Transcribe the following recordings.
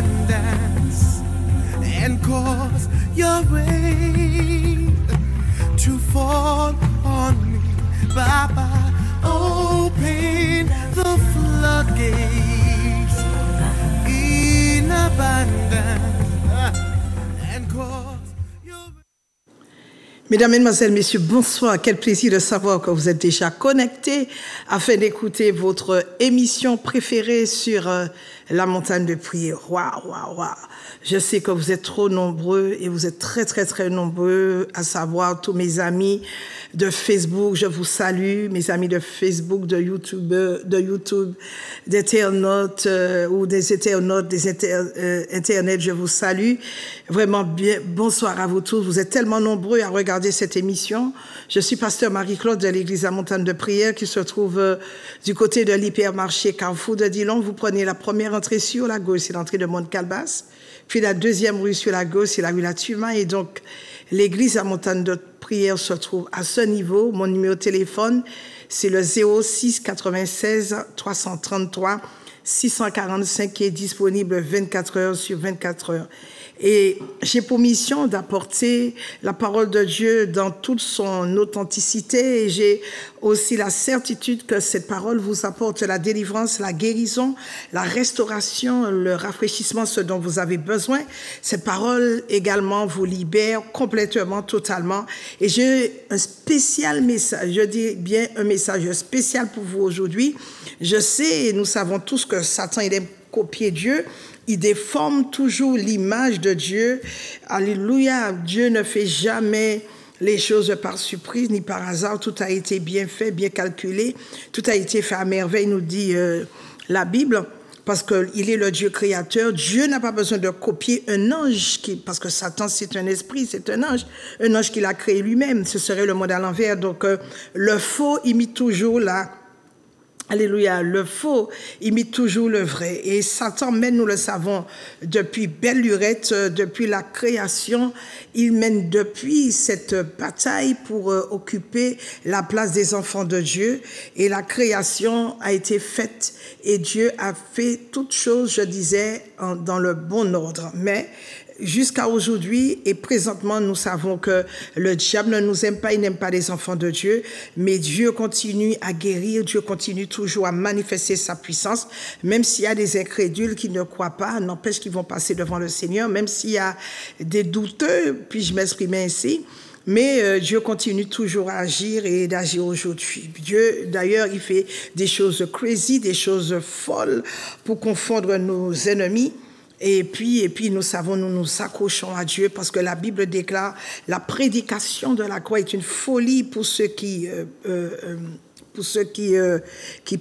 abundance and cause your rain to fall on me. Baba, open the floodgates in abundance and cause your rain. Mesdames, Mesdemoiselles, Messieurs, bonsoir. Quel plaisir de savoir que vous êtes déjà connectés afin d'écouter votre émission préférée sur la montagne de prière. Waouh, waouh, waouh. Je sais que vous êtes trop nombreux et vous êtes très, très, très nombreux, à savoir tous mes amis de Facebook. Je vous salue, mes amis de Facebook, de YouTube, d'internautes ou des internautes, Internet. Je vous salue. Vraiment bien. Bonsoir à vous tous. Vous êtes tellement nombreux à regarder cette émission. Je suis pasteur Marie-Claude de l'église La Montagne de Prière qui se trouve du côté de l'hypermarché Carrefour de Dillon. Vous prenez la première entrée sur la gauche, c'est l'entrée de Mont-Calebasse. Puis la deuxième rue sur la gauche, c'est la rue Latuma. Et donc, l'église La Montagne de Prière se trouve à ce niveau. Mon numéro de téléphone, c'est le 06 96 333 645 qui est disponible 24 heures sur 24 heures. Et j'ai pour mission d'apporter la parole de Dieu dans toute son authenticité et j'ai aussi la certitude que cette parole vous apporte la délivrance, la guérison, la restauration, le rafraîchissement, ce dont vous avez besoin. Cette parole également vous libère complètement, totalement. Et j'ai un spécial message, je dis bien un message spécial pour vous aujourd'hui. Je sais et nous savons tous que Satan, il aime copier Dieu. Il déforme toujours l'image de Dieu. Alléluia. Dieu ne fait jamais les choses par surprise ni par hasard. Tout a été bien fait, bien calculé. Tout a été fait à merveille, nous dit la Bible, parce qu'il est le Dieu créateur. Dieu n'a pas besoin de copier un ange, parce que Satan, c'est un esprit, c'est un ange qu'il a créé lui-même. Ce serait le monde à l'envers. Donc, le faux imite toujours Alléluia, le faux imite toujours le vrai. Et Satan mène, nous le savons, depuis belle lurette, depuis la création, il mène depuis cette bataille pour occuper la place des enfants de Dieu. Et la création a été faite et Dieu a fait toutes choses, je disais, dans le bon ordre. Mais jusqu'à aujourd'hui et présentement, nous savons que le diable ne nous aime pas, il n'aime pas les enfants de Dieu, mais Dieu continue à guérir, Dieu continue toujours à manifester sa puissance, même s'il y a des incrédules qui ne croient pas, n'empêche qu'ils vont passer devant le Seigneur, même s'il y a des douteux, puis-je m'exprimer ainsi. Mais Dieu continue toujours à agir et d'agir aujourd'hui. Dieu, d'ailleurs, il fait des choses crazy, des choses folles pour confondre nos ennemis. Et puis nous savons, nous nous accrochons à Dieu parce que la Bible déclare la prédication de la croix est une folie pour ceux qui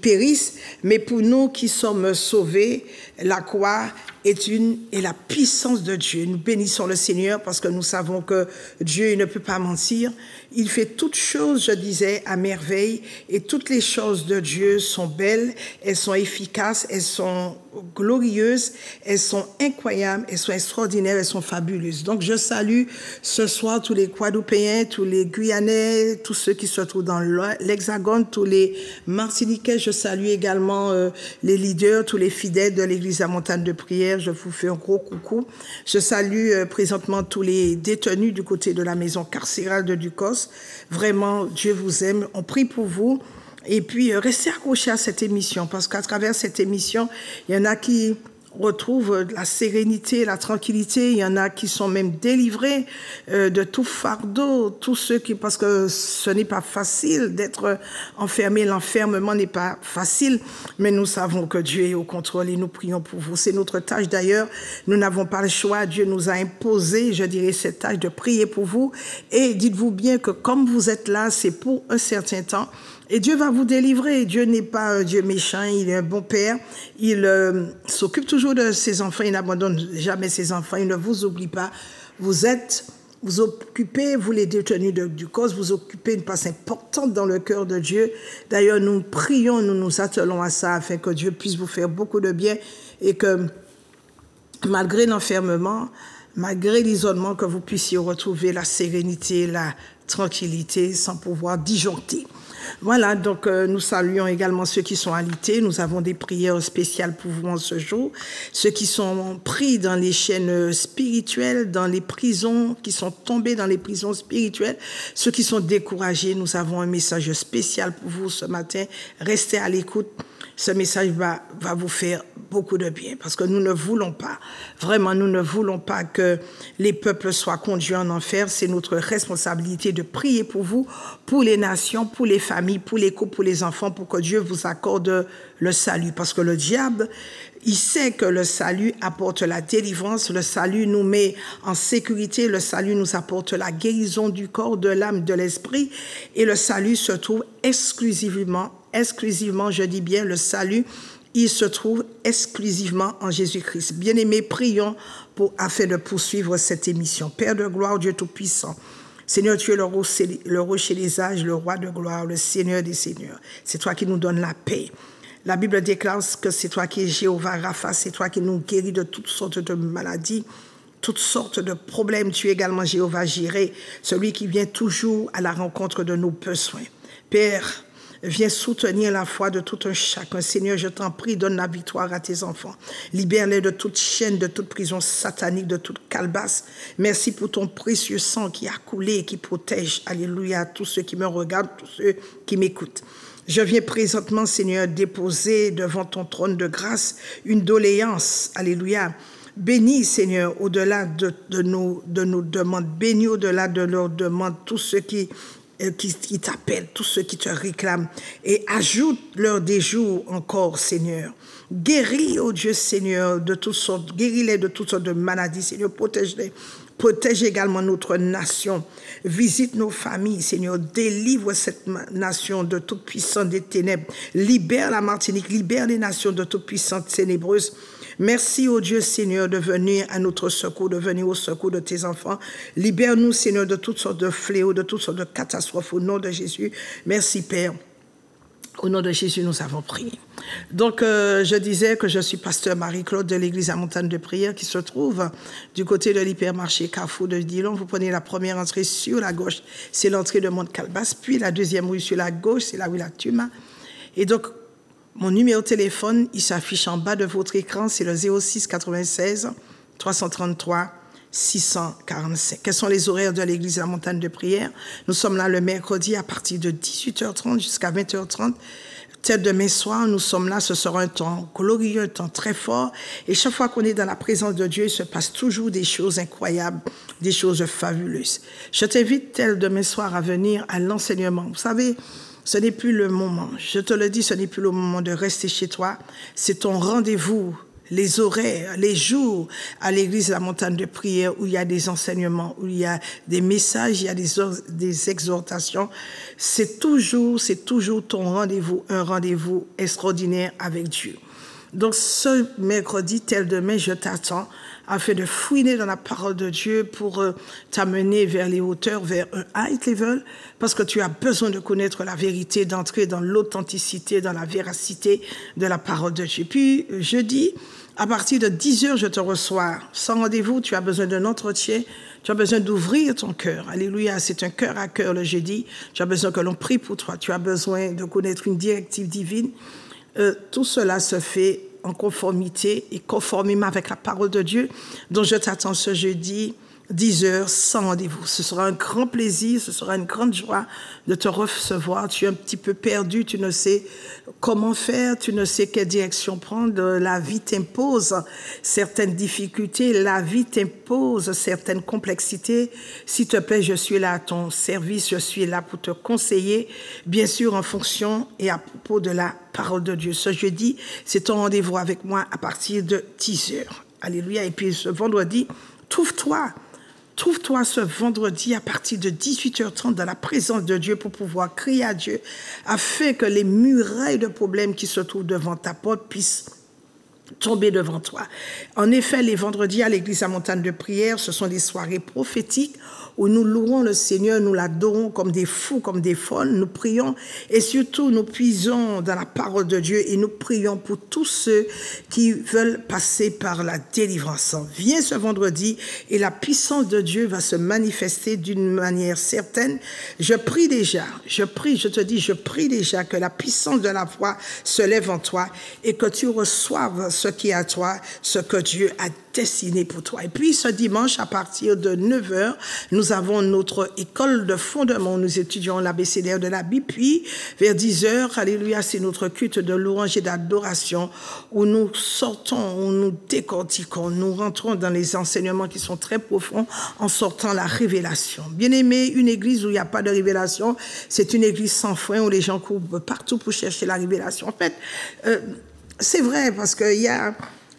périssent, mais pour nous qui sommes sauvés, la croix est la puissance de Dieu. Nous bénissons le Seigneur parce que nous savons que Dieu il ne peut pas mentir. Il fait toutes choses, je disais, à merveille, et toutes les choses de Dieu sont belles, elles sont efficaces, elles sont glorieuses, elles sont incroyables, elles sont extraordinaires, elles sont fabuleuses. Donc je salue ce soir tous les Guadeloupéens, tous les Guyanais, tous ceux qui se trouvent dans l'Hexagone, tous les Martiniquais. Je salue également les leaders, tous les fidèles de l'église La Montagne de Prière. Je vous fais un gros coucou. Je salue présentement tous les détenus du côté de la maison carcérale de Ducos. Vraiment, Dieu vous aime. On prie pour vous. Et puis, restez accrochés à cette émission parce qu'à travers cette émission, il y en a qui retrouvent la sérénité, la tranquillité. Il y en a qui sont même délivrés de tout fardeau. Tous ceux qui, parce que ce n'est pas facile d'être enfermé. L'enfermement n'est pas facile, mais nous savons que Dieu est au contrôle et nous prions pour vous. C'est notre tâche d'ailleurs. Nous n'avons pas le choix. Dieu nous a imposé, je dirais, cette tâche de prier pour vous. Et dites-vous bien que comme vous êtes là, c'est pour un certain temps. Et Dieu va vous délivrer. Dieu n'est pas un Dieu méchant, il est un bon père. Il s'occupe toujours de ses enfants, il n'abandonne jamais ses enfants, il ne vous oublie pas. Vous occupez, vous les détenus du cause, vous occupez une place importante dans le cœur de Dieu. D'ailleurs, nous prions, nous nous attelons à ça afin que Dieu puisse vous faire beaucoup de bien et que malgré l'enfermement, malgré l'isolement, que vous puissiez retrouver la sérénité, la tranquillité sans pouvoir disjoncter. Voilà, donc nous saluons également ceux qui sont alités. Nous avons des prières spéciales pour vous en ce jour. Ceux qui sont pris dans les chaînes spirituelles, dans les prisons, qui sont tombés dans les prisons spirituelles, ceux qui sont découragés, nous avons un message spécial pour vous ce matin. Restez à l'écoute. Ce message va vous faire beaucoup de bien parce que nous ne voulons pas, vraiment, nous ne voulons pas que les peuples soient conduits en enfer. C'est notre responsabilité de prier pour vous, pour les nations, pour les familles, pour les couples, pour les enfants, pour que Dieu vous accorde le salut. Parce que le diable, il sait que le salut apporte la délivrance, le salut nous met en sécurité, le salut nous apporte la guérison du corps, de l'âme, de l'esprit, et le salut se trouve exclusivement, je dis bien le salut, il se trouve exclusivement en Jésus-Christ. Bien-aimés, prions afin de poursuivre cette émission. Père de gloire, Dieu Tout-Puissant, Seigneur, tu es le rocher des âges, le roi de gloire, le Seigneur des seigneurs. C'est toi qui nous donnes la paix. La Bible déclare que c'est toi qui es Jéhovah Rapha, c'est toi qui nous guéris de toutes sortes de maladies, toutes sortes de problèmes. Tu es également Jéhovah Jireh, celui qui vient toujours à la rencontre de nos besoins. Père, viens soutenir la foi de tout un chacun. Seigneur, je t'en prie, donne la victoire à tes enfants. Libère-les de toute chaîne, de toute prison satanique, de toute calebasse. Merci pour ton précieux sang qui a coulé et qui protège. Alléluia, tous ceux qui me regardent, tous ceux qui m'écoutent. Je viens présentement, Seigneur, déposer devant ton trône de grâce une doléance. Alléluia. Bénis, Seigneur, au-delà de nos demandes. Bénis au-delà de leurs demandes tous ceux qui t'appellent, tous ceux qui te réclament, et ajoute-leur des jours encore, Seigneur. Guéris, oh Dieu, Seigneur, de toutes sortes, guéris-les de toutes sortes de maladies, Seigneur, protège-les. Protège également notre nation. Visite nos familles, Seigneur. Délivre cette nation de toute puissance des ténèbres. Libère la Martinique, libère les nations de toute puissance ténébreuse. Merci, ô Dieu, Seigneur, de venir à notre secours, de venir au secours de tes enfants. Libère-nous, Seigneur, de toutes sortes de fléaux, de toutes sortes de catastrophes. Au nom de Jésus, merci, Père. Au nom de Jésus, nous avons prié. Donc, je disais que je suis pasteur Marie-Claude de l'église à Montagne de Prière qui se trouve du côté de l'hypermarché Carrefour de Dillon. Vous prenez la première entrée sur la gauche, c'est l'entrée de Mont-Calebasse. Puis la deuxième rue sur la gauche, c'est la rue La Tuma. Et donc, mon numéro de téléphone, il s'affiche en bas de votre écran, c'est le 06 96 333 645. Quels sont les horaires de l'église à la Montagne de Prière? Nous sommes là le mercredi à partir de 18h30 jusqu'à 20h30. Peut-être demain soir, nous sommes là, ce sera un temps glorieux, un temps très fort. Et chaque fois qu'on est dans la présence de Dieu, il se passe toujours des choses incroyables, des choses fabuleuses. Je t'invite, tel demain soir, à venir à l'enseignement. Vous savez, ce n'est plus le moment. Je te le dis, ce n'est plus le moment de rester chez toi. C'est ton rendez-vous, les horaires, les jours à l'église de la Montagne de Prière où il y a des enseignements, où il y a des messages, il y a des exhortations. C'est toujours ton rendez-vous, un rendez-vous extraordinaire avec Dieu. Donc ce mercredi, tel demain, je t'attends afin de fouiner dans la parole de Dieu pour t'amener vers les hauteurs, vers un high level, parce que tu as besoin de connaître la vérité, d'entrer dans l'authenticité, dans la véracité de la parole de Dieu. Puis jeudi, à partir de 10h, je te reçois sans rendez-vous. Tu as besoin d'un entretien, tu as besoin d'ouvrir ton cœur. Alléluia, c'est un cœur à cœur le jeudi. Tu as besoin que l'on prie pour toi. Tu as besoin de connaître une directive divine. Tout cela se fait en conformité et conformément avec la parole de Dieu. Donc je t'attends ce jeudi, 10h, sans rendez-vous. Ce sera un grand plaisir, ce sera une grande joie de te recevoir. Tu es un petit peu perdu, tu ne sais comment faire, tu ne sais quelle direction prendre. La vie t'impose certaines difficultés, la vie t'impose certaines complexités. S'il te plaît, je suis là à ton service, je suis là pour te conseiller, bien sûr en fonction et à propos de la parole de Dieu. Ce jeudi, c'est ton rendez-vous avec moi à partir de 10h. Alléluia. Et puis ce vendredi, trouve-toi ce vendredi à partir de 18h30 dans la présence de Dieu pour pouvoir crier à Dieu afin que les murailles de problèmes qui se trouvent devant ta porte puissent tomber devant toi. En effet, les vendredis à l'église à Montagne de Prière, ce sont des soirées prophétiques où nous louons le Seigneur, nous l'adorons comme des fous, comme des folles, nous prions et surtout nous puisons dans la parole de Dieu et nous prions pour tous ceux qui veulent passer par la délivrance. Viens ce vendredi et la puissance de Dieu va se manifester d'une manière certaine. Je prie déjà que la puissance de la foi se lève en toi et que tu reçoives ce qui est à toi, ce que Dieu a destiné pour toi. Et puis ce dimanche, à partir de 9h, nous avons notre école de fondement. Nous étudions l'abécédaire de la Bible. Puis vers 10h, alléluia, c'est notre culte de louange et d'adoration où nous sortons, où nous décortiquons, nous rentrons dans les enseignements qui sont très profonds en sortant la révélation. Bien aimé, une église où il n'y a pas de révélation, c'est une église sans frein où les gens courent partout pour chercher la révélation. En fait, c'est vrai parce qu'il y a...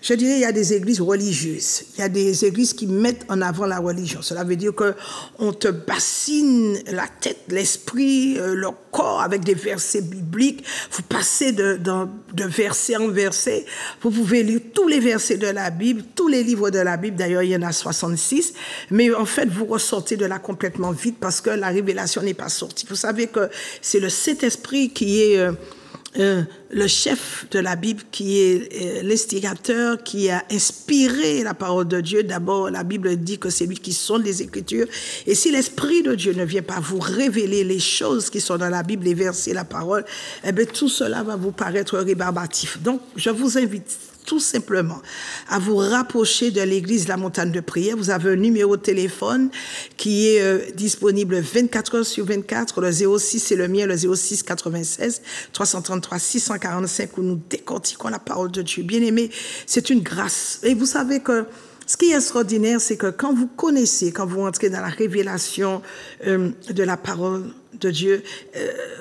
Je dirais, il y a des églises religieuses. Il y a des églises qui mettent en avant la religion. Cela veut dire qu'on te bassine la tête, l'esprit, le corps avec des versets bibliques. Vous passez de verset en verset. Vous pouvez lire tous les versets de la Bible, tous les livres de la Bible. D'ailleurs, il y en a 66. Mais en fait, vous ressortez de là complètement vide parce que la révélation n'est pas sortie. Vous savez que c'est le Saint-Esprit qui est... le chef de la Bible, qui est l'instigateur, qui a inspiré la parole de Dieu. D'abord, la Bible dit que c'est lui qui sonde les Écritures. Et si l'Esprit de Dieu ne vient pas vous révéler les choses qui sont dans la Bible, les versets, la parole, eh bien, tout cela va vous paraître rébarbatif. Donc, je vous invite tout simplement à vous rapprocher de l'église de la Montagne de Prière. Vous avez un numéro de téléphone qui est disponible 24 heures sur 24. Le 06, c'est le mien, le 06 96 333 645, où nous décortiquons la parole de Dieu. Bien aimé, c'est une grâce. Et vous savez que ce qui est extraordinaire, c'est que quand vous connaissez, quand vous entrez dans la révélation de la parole de Dieu,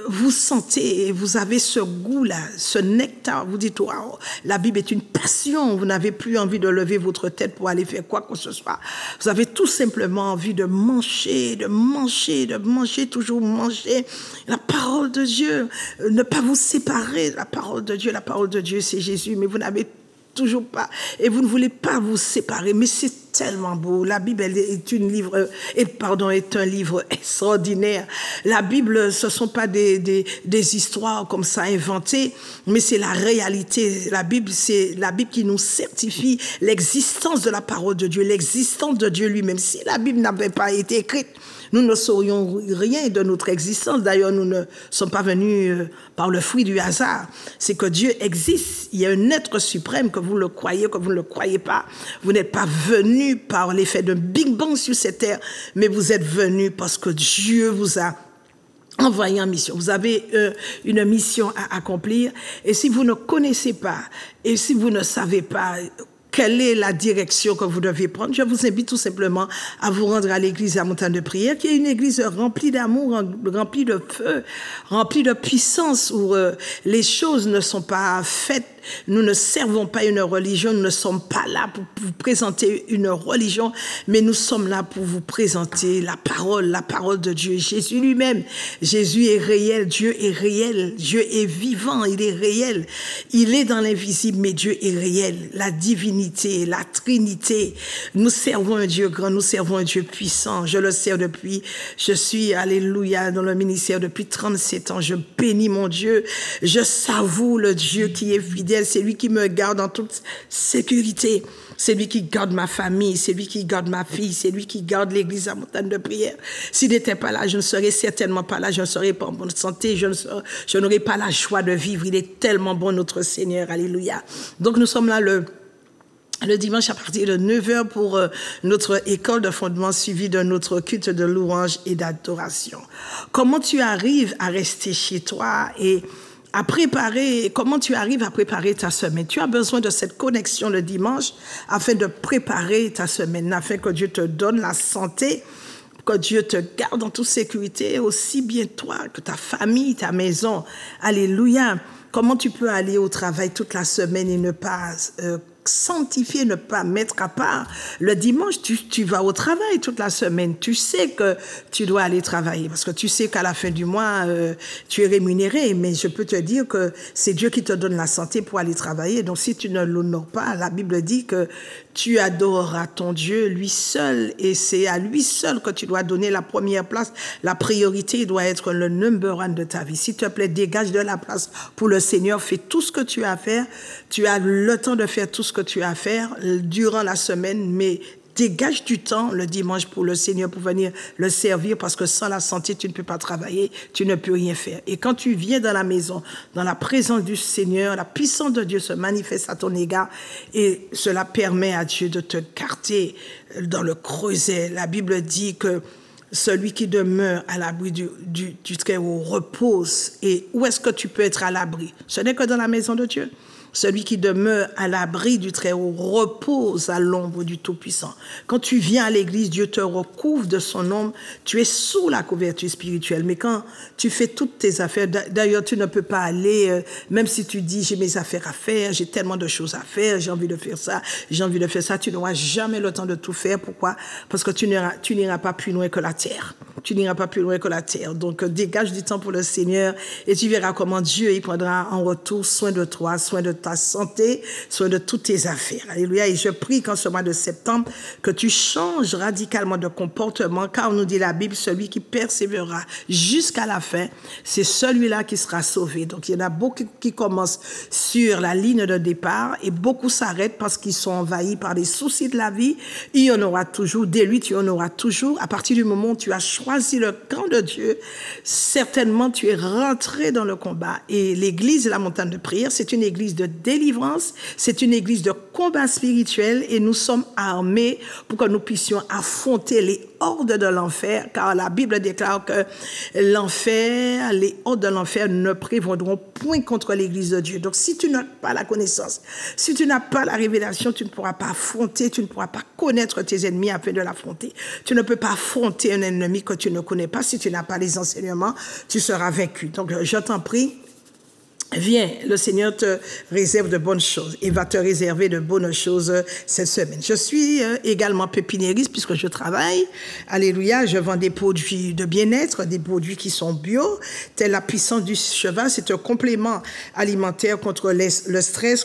vous sentez, vous avez ce goût-là, ce nectar. Vous dites, wow, la Bible est une passion. Vous n'avez plus envie de lever votre tête pour aller faire quoi que ce soit. Vous avez tout simplement envie de manger, toujours manger la parole de Dieu. Ne pas vous séparer de la parole de Dieu. La parole de Dieu, c'est Jésus, mais vous n'avez toujours pas, et vous ne voulez pas vous séparer, mais c'est tellement beau. La Bible est un livre extraordinaire. La Bible, ce sont pas des histoires comme ça inventées, mais c'est la réalité. La Bible, c'est la Bible qui nous certifie l'existence de la parole de Dieu, l'existence de Dieu lui-même. Si la Bible n'avait pas été écrite, nous ne saurions rien de notre existence. D'ailleurs, nous ne sommes pas venus par le fruit du hasard. C'est que Dieu existe. Il y a un être suprême, que vous le croyez, que vous ne le croyez pas. Vous n'êtes pas venus par l'effet d'un Big Bang sur cette terre, mais vous êtes venus parce que Dieu vous a envoyé en mission. Vous avez une mission à accomplir. Et si vous ne connaissez pas, et si vous ne savez pas quelle est la direction que vous devez prendre, je vous invite tout simplement à vous rendre à l'église à Montagne de Prière, qui est une église remplie d'amour, remplie de feu, remplie de puissance, où les choses ne sont pas faites. Nous ne servons pas une religion, nous ne sommes pas là pour vous présenter une religion, mais nous sommes là pour vous présenter la parole de Dieu. Jésus lui-même, Jésus est réel, Dieu est réel, Dieu est vivant, il est réel. Il est dans l'invisible, mais Dieu est réel. La divinité, la Trinité. Nous servons un Dieu grand, nous servons un Dieu puissant. Je le sers je suis, alléluia, dans le ministère depuis 37 ans. Je bénis mon Dieu. Je savoure le Dieu qui est fidèle. C'est lui qui me garde en toute sécurité. C'est lui qui garde ma famille. C'est lui qui garde ma fille. C'est lui qui garde l'église à Montagne de Prière. S'il n'était pas là, je ne serais certainement pas là. Je ne serais pas en bonne santé. Je n'aurais pas la joie de vivre. Il est tellement bon, notre Seigneur. Alléluia. Donc, nous sommes là le dimanche à partir de 9h pour notre école de fondement suivi de notre culte de louange et d'adoration. Comment tu arrives à rester chez toi et comment tu arrives à préparer ta semaine? Tu as besoin de cette connexion le dimanche afin de préparer ta semaine, afin que Dieu te donne la santé, que Dieu te garde en toute sécurité, aussi bien toi que ta famille, ta maison. Alléluia. Comment tu peux aller au travail toute la semaine et ne pas sanctifier, ne pas mettre à part. Le dimanche, tu vas au travail toute la semaine. Tu sais que tu dois aller travailler parce que tu sais qu'à la fin du mois, tu es rémunéré. Mais je peux te dire que c'est Dieu qui te donne la santé pour aller travailler. Donc, si tu ne l'honores pas, la Bible dit que tu adoreras ton Dieu, lui seul. Et c'est à lui seul que tu dois donner la première place. La priorité doit être le number one de ta vie. S'il te plaît, dégage de la place pour le Seigneur. Fais tout ce que tu as à faire. Tu as le temps de faire tout ce que tu as à faire durant la semaine, mais dégage du temps le dimanche pour le Seigneur, pour venir le servir, parce que sans la santé, tu ne peux pas travailler, tu ne peux rien faire. Et quand tu viens dans la maison, dans la présence du Seigneur, la puissance de Dieu se manifeste à ton égard et cela permet à Dieu de te garder dans le creuset. La Bible dit que celui qui demeure à l'abri du Très-Haut repose. Et où est-ce que tu peux être à l'abri? Ce n'est que dans la maison de Dieu. Celui qui demeure à l'abri du Très-Haut repose à l'ombre du Tout-Puissant. Quand tu viens à l'église, Dieu te recouvre de son ombre. Tu es sous la couverture spirituelle. Mais quand tu fais toutes tes affaires, d'ailleurs, tu ne peux pas aller, même si tu dis, j'ai mes affaires à faire, j'ai tellement de choses à faire, j'ai envie de faire ça, j'ai envie de faire ça, tu n'auras jamais le temps de tout faire. Pourquoi? Parce que tu n'iras pas plus loin que la terre. Tu n'iras pas plus loin que la terre. Donc, dégage du temps pour le Seigneur et tu verras comment Dieu, il prendra en retour soin de toi, soin de ta santé, soin de toutes tes affaires. Alléluia. Et je prie qu'en ce mois de septembre, que tu changes radicalement de comportement, car nous dit la Bible, celui qui persévérera jusqu'à la fin, c'est celui-là qui sera sauvé. Donc, il y en a beaucoup qui commencent sur la ligne de départ et beaucoup s'arrêtent parce qu'ils sont envahis par les soucis de la vie. Il y en aura toujours, dès lui, tu en auras toujours. À partir du moment où tu as choisi le camp de Dieu, certainement tu es rentré dans le combat. Et l'église de la montagne de prière, c'est une église de délivrance, c'est une église de combat spirituel et nous sommes armés pour que nous puissions affronter les hordes de l'enfer, car la Bible déclare que l'enfer, les hordes de l'enfer ne prévaudront point contre l'église de Dieu. Donc si tu n'as pas la connaissance, si tu n'as pas la révélation, tu ne pourras pas affronter, tu ne pourras pas connaître tes ennemis afin de l'affronter. Tu ne peux pas affronter un ennemi que tu ne connais pas. Si tu n'as pas les enseignements, tu seras vaincu. Donc je t'en prie, viens, le Seigneur te réserve de bonnes choses. Il va te réserver de bonnes choses cette semaine. Je suis également pépiniériste puisque je travaille. Alléluia, je vends des produits de bien-être, des produits qui sont bio, tels la puissance du cheval. C'est un complément alimentaire contre le stress,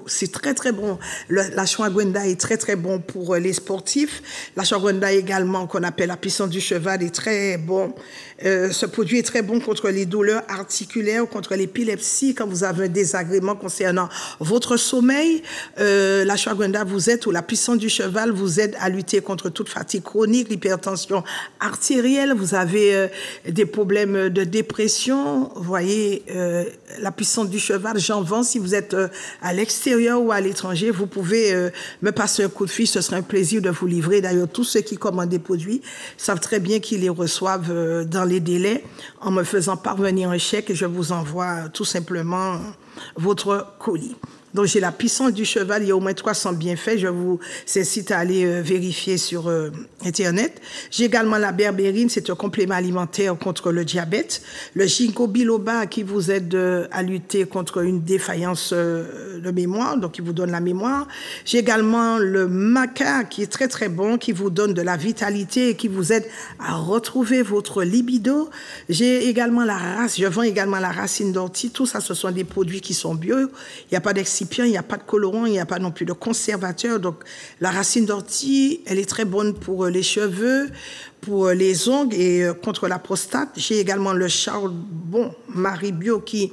c'est très très bon. L'ashwagandha est très très bon pour les sportifs. L'ashwagandha également, qu'on appelle la puissance du cheval, est très bon. Ce produit est très bon contre les douleurs articulaires, contre l'épilepsie, quand vous avez un désagrément concernant votre sommeil. L'ashwagandha vous aide, ou la puissance du cheval vous aide à lutter contre toute fatigue chronique, l'hypertension artérielle. Vous avez des problèmes de dépression. Vous voyez, la puissance du cheval, j'en vends. Si vous êtes à l'extérieur ou à l'étranger, vous pouvez me passer un coup de fil. Ce serait un plaisir de vous livrer. D'ailleurs, tous ceux qui commandent des produits savent très bien qu'ils les reçoivent dans les délais en me faisant parvenir un chèque et je vous envoie tout simplement votre colis. Donc, j'ai la puissance du cheval. Il y a au moins 300 bienfaits. Je vous incite à aller vérifier sur Internet. J'ai également la berbérine. C'est un complément alimentaire contre le diabète. Le ginkgo biloba qui vous aide à lutter contre une défaillance de mémoire. Donc, il vous donne la mémoire. J'ai également le maca qui est très, très bon, qui vous donne de la vitalité et qui vous aide à retrouver votre libido. J'ai également je vends également la racine d'ortie. Tout ça, ce sont des produits qui sont bio. Il n'y a pas d'excipient, il n'y a pas de colorant, il n'y a pas non plus de conservateur. Donc, la racine d'ortie, elle est très bonne pour les cheveux, pour les ongles et contre la prostate. J'ai également le chardon Marie Bio qui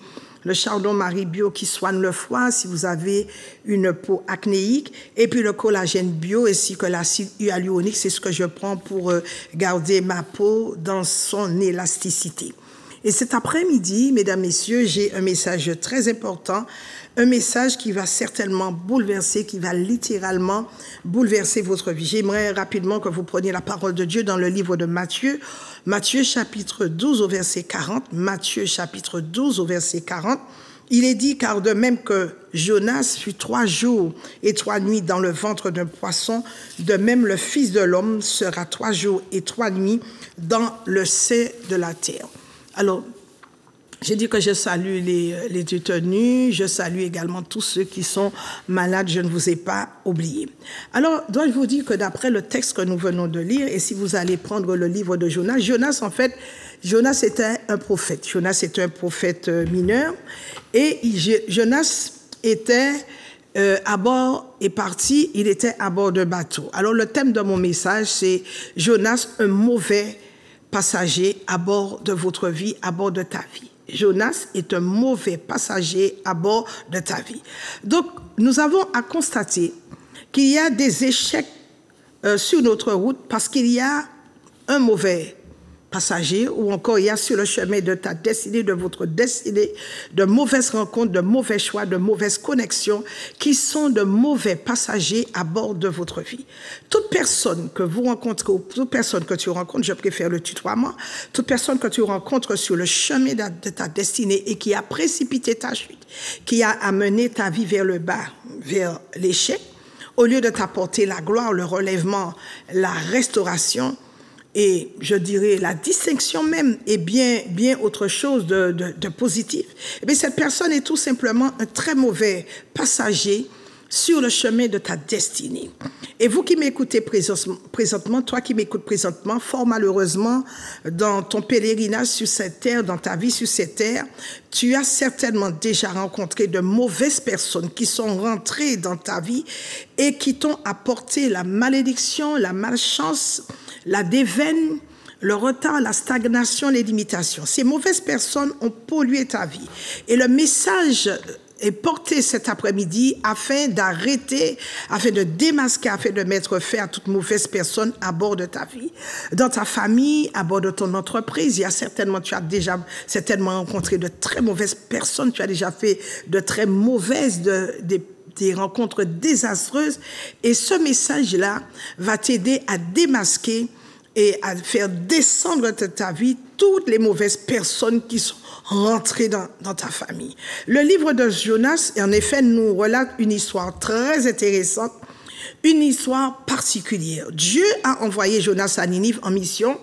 soigne le foie si vous avez une peau acnéique. Et puis le collagène bio ainsi que l'acide hyaluronique, c'est ce que je prends pour garder ma peau dans son élasticité. Et cet après-midi, mesdames, messieurs, j'ai un message très important, un message qui va certainement bouleverser, qui va littéralement bouleverser votre vie. J'aimerais rapidement que vous preniez la parole de Dieu dans le livre de Matthieu, Matthieu chapitre 12 au verset 40, Matthieu chapitre 12 au verset 40. Il est dit, car de même que Jonas fut 3 jours et 3 nuits dans le ventre d'un poisson, de même le Fils de l'homme sera 3 jours et 3 nuits dans le sein de la terre. Alors, J'ai dit que je salue les détenus, je salue également tous ceux qui sont malades, je ne vous ai pas oubliés. Alors, dois-je vous dire que d'après le texte que nous venons de lire, et si vous allez prendre le livre de Jonas, Jonas était un prophète. Jonas était un prophète mineur, et Jonas était à bord, est parti, il était à bord d'un bateau. Alors, le thème de mon message, c'est Jonas, un mauvais passager à bord de votre vie, à bord de ta vie. Jonas est un mauvais passager à bord de ta vie. Donc, nous avons à constater qu'il y a des échecs sur notre route parce qu'il y a un mauvais passager ou encore il y a sur le chemin de ta destinée, de votre destinée, de mauvaises rencontres, de mauvais choix, de mauvaises connexions qui sont de mauvais passagers à bord de votre vie. Toute personne que vous rencontrez ou toute personne que tu rencontres, je préfère le tutoiement, toute personne que tu rencontres sur le chemin de ta destinée et qui a précipité ta chute, qui a amené ta vie vers le bas, vers l'échec, au lieu de t'apporter la gloire, le relèvement, la restauration, et je dirais la distinction même est bien autre chose de positif. Eh bien, cette personne est tout simplement un très mauvais passager sur le chemin de ta destinée. Et vous qui m'écoutez présentement, toi qui m'écoutes présentement, fort malheureusement, dans ton pèlerinage sur cette terre, dans ta vie sur cette terre, tu as certainement déjà rencontré de mauvaises personnes qui sont rentrées dans ta vie et qui t'ont apporté la malédiction, la malchance, la déveine, le retard, la stagnation, les limitations. Ces mauvaises personnes ont pollué ta vie. Et le message est porté cet après-midi afin d'arrêter, afin de démasquer, afin de mettre fin à toute mauvaise personne à bord de ta vie. Dans ta famille, à bord de ton entreprise, tu as déjà certainement rencontré de très mauvaises personnes, tu as déjà fait de très mauvaises, des rencontres désastreuses. Et ce message-là va t'aider à démasquer et à faire descendre de ta vie toutes les mauvaises personnes qui sont rentrées dans ta famille. Le livre de Jonas, en effet, nous relate une histoire très intéressante, une histoire particulière. Dieu a envoyé Jonas à Ninive en mission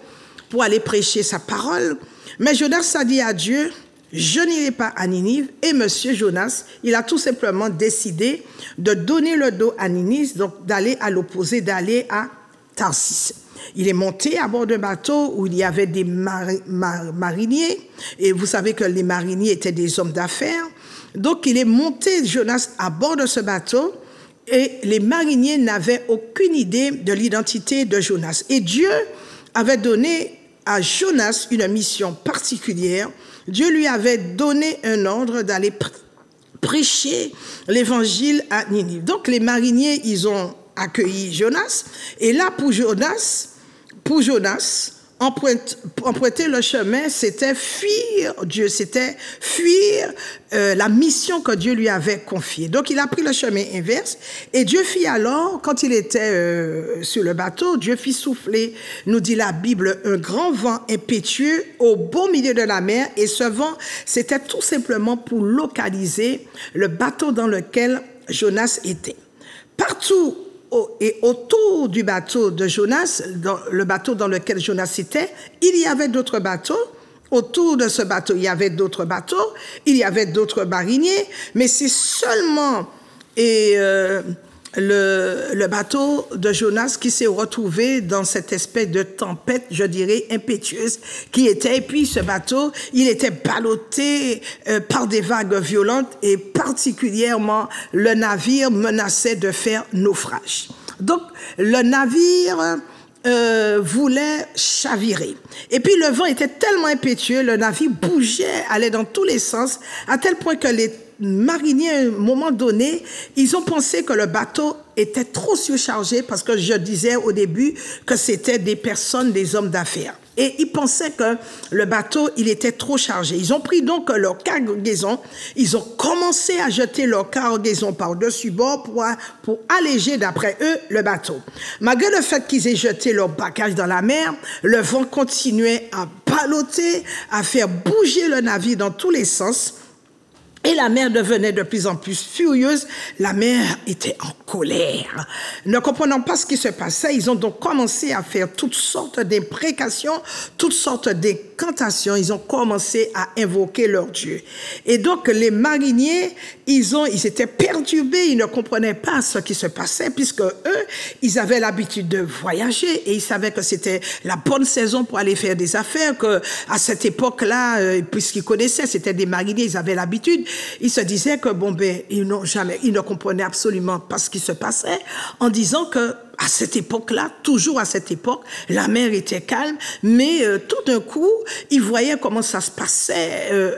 pour aller prêcher sa parole, mais Jonas a dit à Dieu, je n'irai pas à Ninive. Et monsieur Jonas, il a tout simplement décidé de donner le dos à Ninive, donc d'aller à l'opposé, d'aller à Tarsis. Il est monté à bord d'un bateau où il y avait des mariniers, et vous savez que les mariniers étaient des hommes d'affaires. Donc il est monté, Jonas, à bord de ce bateau, et les mariniers n'avaient aucune idée de l'identité de Jonas. Et Dieu avait donné à Jonas une mission particulière. Dieu lui avait donné un ordre d'aller prêcher l'évangile à Ninive. Donc les mariniers, ils ont accueilli Jonas. Et là, pour Jonas, emprunter le chemin, c'était fuir Dieu, c'était fuir la mission que Dieu lui avait confiée. Donc, il a pris le chemin inverse. Et Dieu fit alors, quand il était sur le bateau, Dieu fit souffler, nous dit la Bible, un grand vent impétueux au beau milieu de la mer. Et ce vent, c'était tout simplement pour localiser le bateau dans lequel Jonas était. Partout et autour du bateau de Jonas, le bateau dans lequel Jonas était, il y avait d'autres bateaux. Autour de ce bateau, il y avait d'autres bateaux, il y avait d'autres mariniers, mais c'est seulement le bateau de Jonas qui s'est retrouvé dans cette espèce de tempête, je dirais, impétueuse qui était. Et puis ce bateau, il était ballotté par des vagues violentes et particulièrement le navire menaçait de faire naufrage. Donc le navire voulait chavirer. Et puis le vent était tellement impétueux, le navire bougeait, allait dans tous les sens, à tel point que les mariniers, à un moment donné, ils ont pensé que le bateau était trop surchargé parce que je disais au début que c'était des personnes, des hommes d'affaires. Et ils pensaient que le bateau, il était trop chargé. Ils ont pris donc leur cargaison, ils ont commencé à jeter leur cargaison par-dessus bord pour alléger, d'après eux, le bateau. Malgré le fait qu'ils aient jeté leur bagage dans la mer, le vent continuait à balloter, à faire bouger le navire dans tous les sens. Et la mère devenait de plus en plus furieuse. La mère était en colère. Ne comprenant pas ce qui se passait, ils ont donc commencé à faire toutes sortes d'imprécations, toutes sortes d'incantations. Ils ont commencé à invoquer leur Dieu. Et donc, les mariniers, ils étaient perturbés. Ils ne comprenaient pas ce qui se passait puisque eux, ils avaient l'habitude de voyager et ils savaient que c'était la bonne saison pour aller faire des affaires, que à cette époque-là, puisqu'ils connaissaient, c'était des mariniers, ils avaient l'habitude. Ils se disaient que ils ne comprenaient absolument pas ce qui se passait, en disant que à cette époque-là, toujours à cette époque, la mer était calme, mais tout d'un coup, ils voyaient comment ça se passait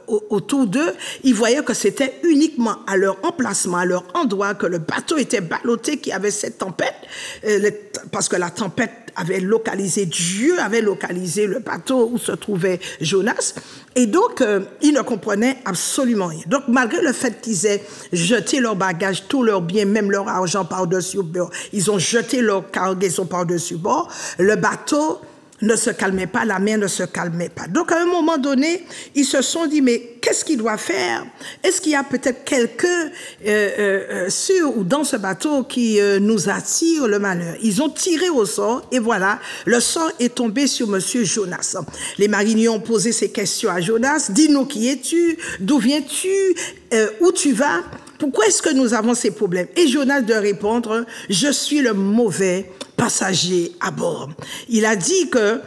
autour d'eux. Ils voyaient que c'était uniquement à leur emplacement, à leur endroit, que le bateau était ballotté, qu'il y avait cette tempête, parce que la tempête avait localisé, Dieu avait localisé le bateau où se trouvait Jonas. Et donc, ils ne comprenaient absolument rien. Donc, malgré le fait qu'ils aient jeté leurs bagages, tous leurs biens, même leur argent par-dessus bord, ils ont jeté leur cargaison par-dessus bord, le bateau ne se calmait pas, la mer ne se calmait pas. Donc, à un moment donné, ils se sont dit, mais qu'est-ce qu'ils doivent faire? Est-ce qu'il y a peut-être quelqu'un sur ou dans ce bateau qui nous attire le malheur? Ils ont tiré au sort et voilà, le sort est tombé sur monsieur Jonas. Les mariniers ont posé ces questions à Jonas. Dis-nous qui es-tu? D'où viens-tu? Où tu vas? Pourquoi est-ce que nous avons ces problèmes? Et Jonas de répondre, je suis le mauvais passager à bord. Il a dit que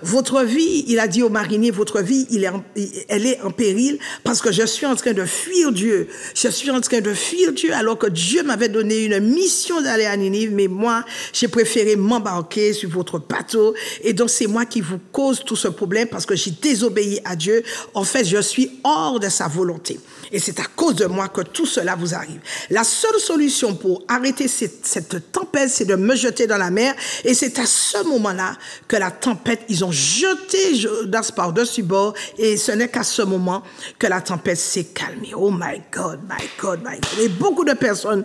votre vie, il a dit aux mariniers, votre vie, elle est en péril parce que je suis en train de fuir Dieu. Je suis en train de fuir Dieu alors que Dieu m'avait donné une mission d'aller à Ninive, mais moi, j'ai préféré m'embarquer sur votre bateau et donc c'est moi qui vous cause tout ce problème parce que j'ai désobéi à Dieu. En fait, je suis hors de sa volonté. Et c'est à cause de moi que tout cela vous arrive. La seule solution pour arrêter cette tempête, c'est de me jeter dans la mer. Et c'est à ce moment-là que la tempête, ils ont jeté Jonas par-dessus bord. Et ce n'est qu'à ce moment que la tempête s'est calmée. Oh my God, my God, my God. Et beaucoup de personnes,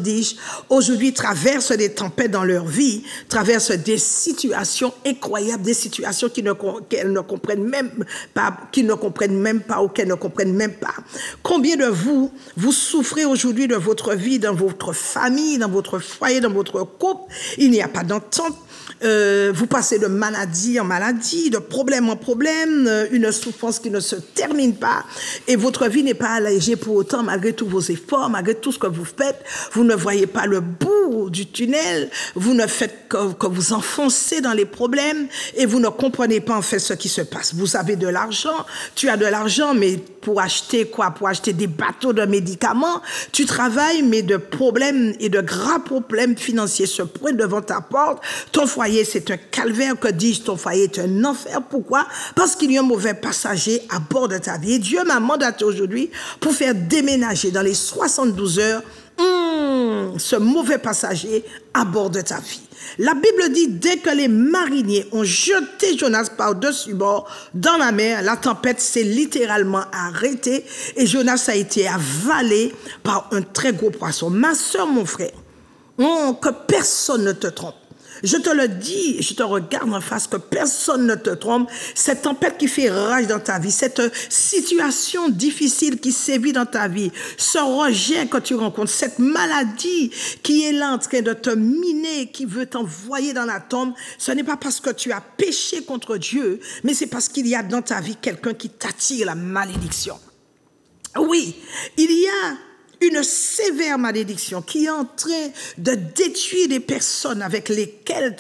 dis-je, aujourd'hui traversent des tempêtes dans leur vie, traversent des situations incroyables, des situations qu'elles ne comprennent même pas, ou qu'elles ne comprennent même pas. Combien de vous souffrez aujourd'hui de votre vie, dans votre famille, dans votre foyer, dans votre couple? Il n'y a pas d'entente. Vous passez de maladie en maladie, de problème en problème, une souffrance qui ne se termine pas et votre vie n'est pas allégée pour autant malgré tous vos efforts, malgré tout ce que vous faites. Vous ne voyez pas le bout du tunnel, vous ne faites que vous enfoncer dans les problèmes et vous ne comprenez pas en fait ce qui se passe. Vous avez de l'argent, tu as de l'argent, mais pour acheter quoi? Pour acheter des bateaux de médicaments. Tu travailles, mais de problèmes et de grands problèmes financiers se pointent devant ta porte. Ton foyer, c'est un calvaire. Que dis-je? Ton foyer est un enfer. Pourquoi? Parce qu'il y a un mauvais passager à bord de ta vie. Et Dieu m'a mandaté aujourd'hui pour faire déménager dans les 72 heures ce mauvais passager à bord de ta vie. La Bible dit, dès que les mariniers ont jeté Jonas par-dessus bord dans la mer, la tempête s'est littéralement arrêtée et Jonas a été avalé par un très gros poisson. Ma soeur, mon frère, que personne ne te trompe. Je te le dis, je te regarde en face, que personne ne te trompe. Cette tempête qui fait rage dans ta vie, cette situation difficile qui sévit dans ta vie, ce rejet que tu rencontres, cette maladie qui est là en train de te miner, qui veut t'envoyer dans la tombe, ce n'est pas parce que tu as péché contre Dieu, mais c'est parce qu'il y a dans ta vie quelqu'un qui t'attire la malédiction. Oui, il y a une sévère malédiction qui est en train de détruire les personnes avec lesquelles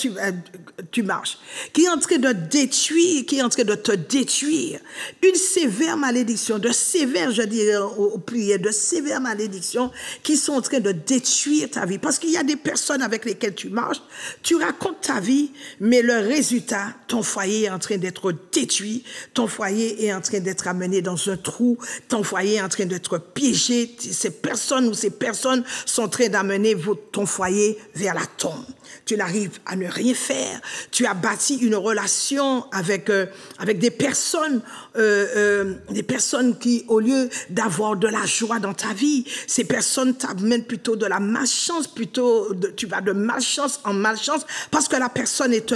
tu marches, qui est en train de détruire, qui est en train de te détruire. Une sévère malédiction, de sévères, je dirais au pluriel, de sévères malédictions qui sont en train de détruire ta vie. Parce qu'il y a des personnes avec lesquelles tu marches, tu racontes ta vie, mais le résultat, ton foyer est en train d'être détruit, ton foyer est en train d'être amené dans un trou, ton foyer est en train d'être piégé, ces personnes sont en train d'amener ton foyer vers la tombe. Tu n'arrives à ne rien faire. Tu as bâti une relation avec des personnes qui, au lieu d'avoir de la joie dans ta vie, ces personnes t'amènent plutôt de la malchance, tu vas de malchance en malchance parce que la personne est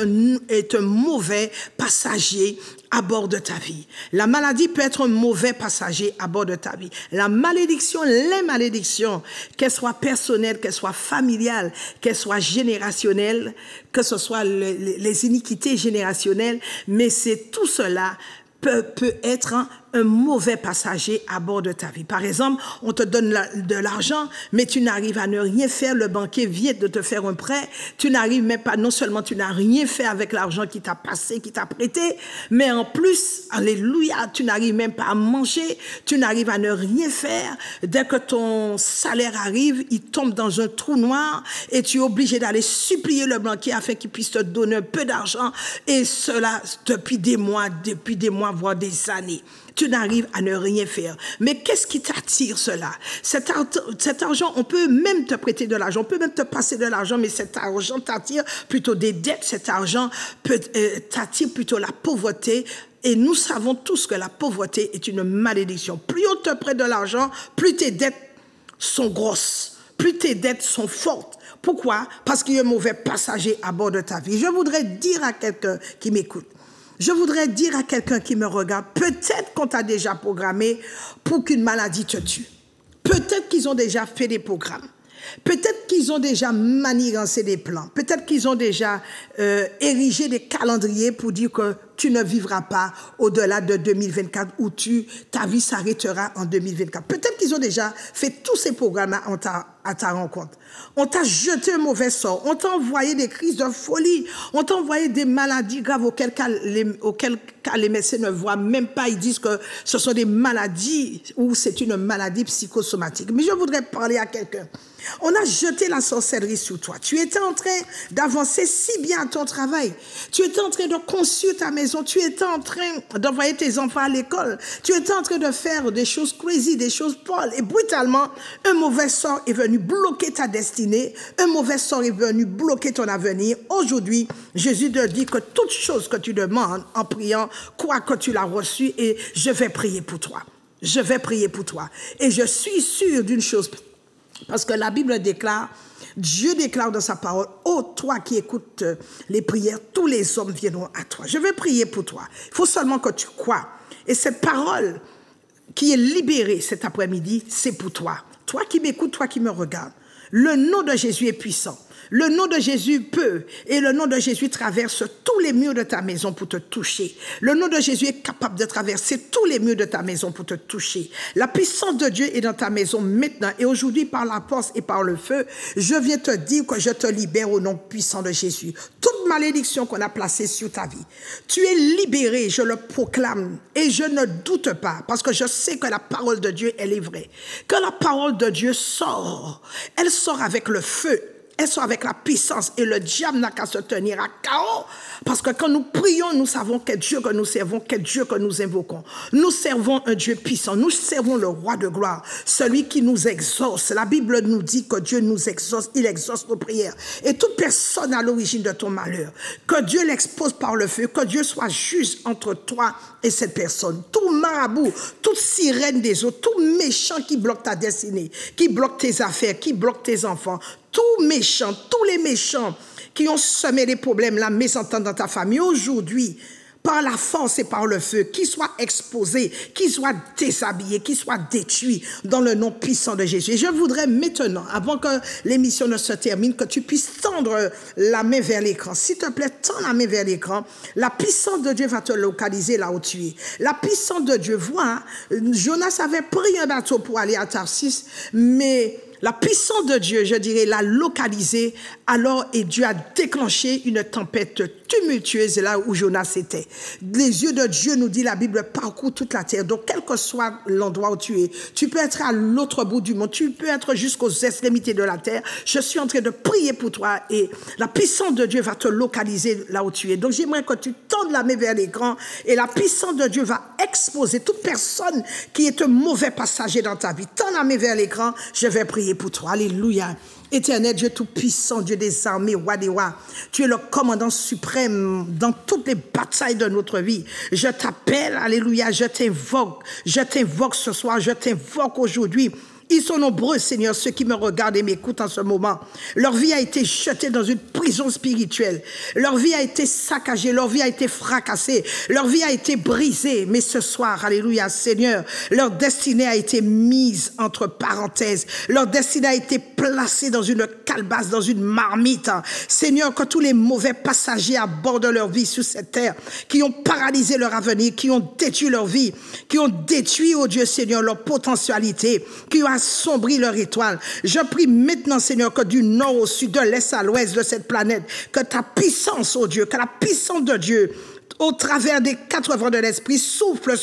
un mauvais passager à bord de ta vie. La maladie peut être un mauvais passager à bord de ta vie. La malédiction, les malédictions, qu'elles soient personnelles, qu'elles soient familiales, qu'elles soient générationnelles, que ce soit les iniquités générationnelles, mais c'est tout cela peut être un mauvais passager à bord de ta vie. Par exemple, on te donne de l'argent, mais tu n'arrives à ne rien faire. Le banquier vient de te faire un prêt. Tu n'arrives même pas, non seulement tu n'as rien fait avec l'argent qui t'a passé, qui t'a prêté, mais en plus, alléluia, tu n'arrives même pas à manger. Tu n'arrives à ne rien faire. Dès que ton salaire arrive, il tombe dans un trou noir et tu es obligé d'aller supplier le banquier afin qu'il puisse te donner un peu d'argent. Et cela depuis des mois, voire des années. Tu n'arrives à ne rien faire. Mais qu'est-ce qui t'attire cela? Cet argent, on peut même te prêter de l'argent, on peut même te passer de l'argent, mais cet argent t'attire plutôt des dettes, cet argent t'attire plutôt la pauvreté. Et nous savons tous que la pauvreté est une malédiction. Plus on te prête de l'argent, plus tes dettes sont grosses, plus tes dettes sont fortes. Pourquoi? Parce qu'il y a un mauvais passager à bord de ta vie. Je voudrais dire à quelqu'un qui m'écoute, je voudrais dire à quelqu'un qui me regarde, peut-être qu'on t'a déjà programmé pour qu'une maladie te tue. Peut-être qu'ils ont déjà fait des programmes. Peut-être qu'ils ont déjà manigancé des plans. Peut-être qu'ils ont déjà érigé des calendriers pour dire que tu ne vivras pas au-delà de 2024 ou ta vie s'arrêtera en 2024. Peut-être qu'ils ont déjà fait tous ces programmes à ta rencontre. On t'a jeté un mauvais sort. On t'a envoyé des crises de folie. On t'a envoyé des maladies graves auxquelles les médecins ne voient même pas. Ils disent que ce sont des maladies ou c'est une maladie psychosomatique. Mais je voudrais parler à quelqu'un. On a jeté la sorcellerie sur toi. Tu étais en train d'avancer si bien à ton travail. Tu étais en train de construire ta maison. Tu étais en train d'envoyer tes enfants à l'école. Tu étais en train de faire des choses crazy, des choses folles. Et brutalement, un mauvais sort est venu bloquer ta destinée. Un mauvais sort est venu bloquer ton avenir. Aujourd'hui, Jésus te dit que toute chose que tu demandes en priant, crois que tu l'as reçue et je vais prier pour toi. Je vais prier pour toi. Et je suis sûr d'une chose. Parce que la Bible déclare, Dieu déclare dans sa parole, « Oh, toi qui écoutes les prières, tous les hommes viendront à toi. » Je vais prier pour toi. Il faut seulement que tu crois. Et cette parole qui est libérée cet après-midi, c'est pour toi. Toi qui m'écoutes, toi qui me regardes. Le nom de Jésus est puissant. Le nom de Jésus peut, et le nom de Jésus traverse tous les murs de ta maison pour te toucher. Le nom de Jésus est capable de traverser tous les murs de ta maison pour te toucher. La puissance de Dieu est dans ta maison maintenant, et aujourd'hui par la force et par le feu, je viens te dire que je te libère au nom puissant de Jésus. Toute malédiction qu'on a placée sur ta vie, tu es libéré, je le proclame, et je ne doute pas, parce que je sais que la parole de Dieu, elle est vraie. Que la parole de Dieu sort, elle sort avec le feu. Elles sont avec la puissance et le diable n'a qu'à se tenir à chaos. Parce que quand nous prions, nous savons quel Dieu que nous servons, quel Dieu que nous invoquons. Nous servons un Dieu puissant. Nous servons le roi de gloire, celui qui nous exauce. La Bible nous dit que Dieu nous exauce, il exauce nos prières. Et toute personne à l'origine de ton malheur, que Dieu l'expose par le feu, que Dieu soit juste entre toi et cette personne. Tout marabout, toute sirène des eaux, tout méchant qui bloque ta destinée, qui bloque tes affaires, qui bloque tes enfants, tous méchants, tous les méchants qui ont semé les problèmes, la mésentente dans ta famille, aujourd'hui, par la force et par le feu, qu'ils soient exposés, qu'ils soient déshabillés, qu'ils soient détruits dans le nom puissant de Jésus. Et je voudrais maintenant, avant que l'émission ne se termine, que tu puisses tendre la main vers l'écran. S'il te plaît, tends la main vers l'écran. La puissance de Dieu va te localiser là où tu es. La puissance de Dieu, vois, Jonas avait pris un bateau pour aller à Tarsis, mais la puissance de Dieu, je dirais, l'a localisé alors et Dieu a déclenché une tempête tumultueuse là où Jonas était. Les yeux de Dieu, nous dit la Bible, parcourent toute la terre. Donc, quel que soit l'endroit où tu es, tu peux être à l'autre bout du monde, tu peux être jusqu'aux extrémités de la terre. Je suis en train de prier pour toi et la puissance de Dieu va te localiser là où tu es. Donc, j'aimerais que tu tendes la main vers l'écran et la puissance de Dieu va exposer toute personne qui est un mauvais passager dans ta vie. Tends la main vers l'écran, je vais prier pour toi. Alléluia. Éternel Dieu tout-puissant, Dieu des armées, roi des rois, tu es le commandant suprême dans toutes les batailles de notre vie. Je t'appelle, alléluia, je t'invoque ce soir, je t'invoque aujourd'hui. Ils sont nombreux, Seigneur, ceux qui me regardent et m'écoutent en ce moment. Leur vie a été jetée dans une prison spirituelle. Leur vie a été saccagée, leur vie a été fracassée, leur vie a été brisée. Mais ce soir, alléluia, Seigneur, leur destinée a été mise entre parenthèses. Leur destinée a été placée dans une calebasse, dans une marmite. Seigneur, que tous les mauvais passagers à bord de leur vie sur cette terre, qui ont paralysé leur avenir, qui ont détruit leur vie, qui ont détruit, oh Dieu Seigneur, leur potentialité, qui ont assombri leur étoile. Je prie maintenant, Seigneur, que du nord au sud, de l'est à l'ouest de cette planète, que ta puissance, oh Dieu, que la puissance de Dieu, au travers des 4 vents de l'esprit, souffle